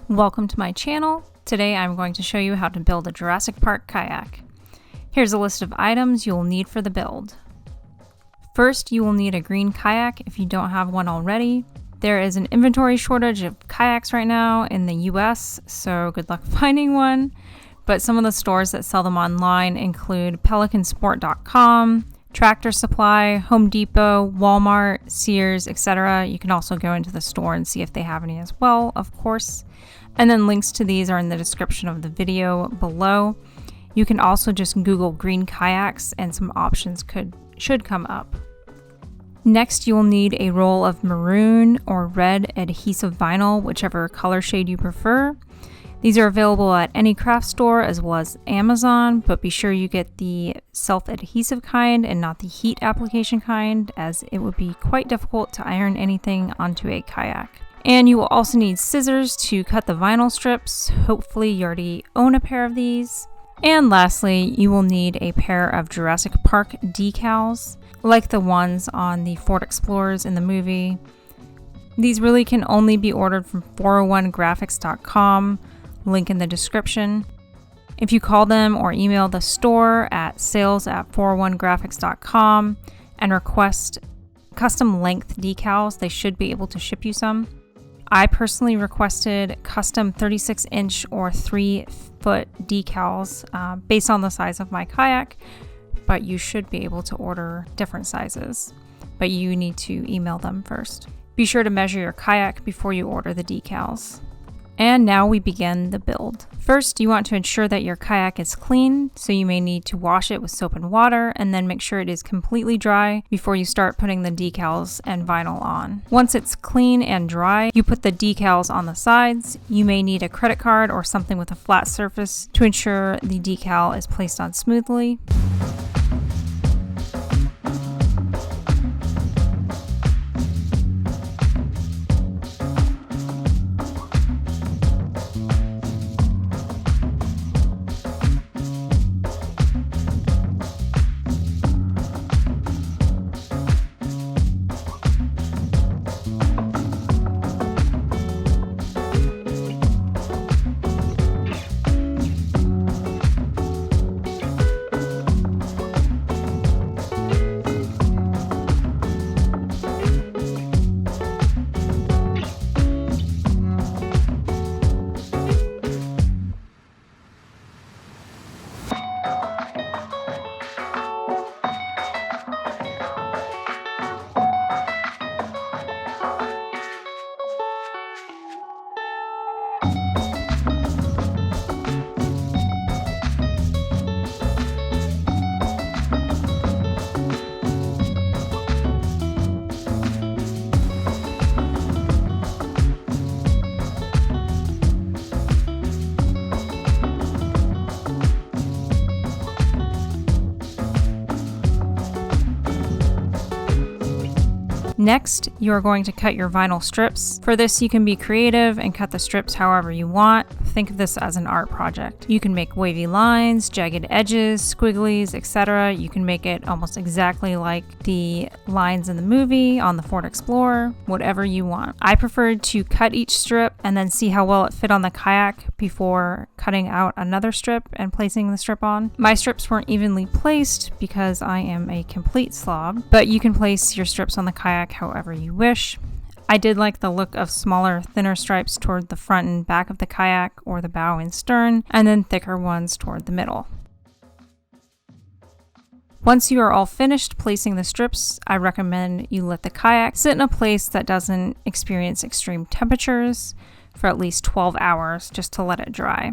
Welcome to my channel. Today I'm going to show you how to build a Jurassic Park kayak. Here's a list of items you will need for the build. First, you will need a green kayak if you don't have one already. There is an inventory shortage of kayaks right now in the US, so good luck finding one. But some of the stores that sell them online include pelicansport.com, Tractor Supply, Home Depot, Walmart, Sears, etc. You can also go into the store and see if they have any as well, of course. And then links to these are in the description of the video below. You can also just Google green kayaks and some options should come up. Next, you will need a roll of maroon or red adhesive vinyl, whichever color shade you prefer. These are available at any craft store as well as Amazon, but be sure you get the self-adhesive kind and not the heat application kind, as it would be quite difficult to iron anything onto a kayak. And you will also need scissors to cut the vinyl strips. Hopefully you already own a pair of these. And lastly, you will need a pair of Jurassic Park decals, like the ones on the Ford Explorers in the movie. These really can only be ordered from 401graphics.com, link in the description. If you call them or email the store at sales@401graphics.com and request custom length decals, they should be able to ship you some. I personally requested custom 36-inch or 3-foot decals based on the size of my kayak, but you should be able to order different sizes, but you need to email them first. Be sure to measure your kayak before you order the decals. And now we begin the build. First, you want to ensure that your kayak is clean, so you may need to wash it with soap and water, and then make sure it is completely dry before you start putting the decals and vinyl on. Once it's clean and dry, you put the decals on the sides. You may need a credit card or something with a flat surface to ensure the decal is placed on smoothly. Next, you are going to cut your vinyl strips. For this, you can be creative and cut the strips however you want. Think of this as an art project. You can make wavy lines, jagged edges, squigglies, etc. You can make it almost exactly like the lines in the movie on the Ford Explorer, whatever you want. I preferred to cut each strip and then see how well it fit on the kayak before cutting out another strip and placing the strip on. My strips weren't evenly placed because I am a complete slob, but you can place your strips on the kayak however you wish. I did like the look of smaller, thinner stripes toward the front and back of the kayak or the bow and stern, and then thicker ones toward the middle. Once you are all finished placing the strips, I recommend you let the kayak sit in a place that doesn't experience extreme temperatures for at least 12 hours just to let it dry.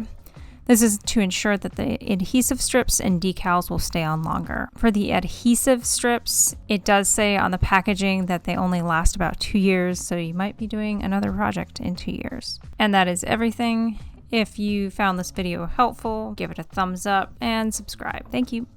This is to ensure that the adhesive strips and decals will stay on longer. For the adhesive strips, it does say on the packaging that they only last about 2 years, so you might be doing another project in 2 years. And that is everything. If you found this video helpful, give it a thumbs up and subscribe. Thank you.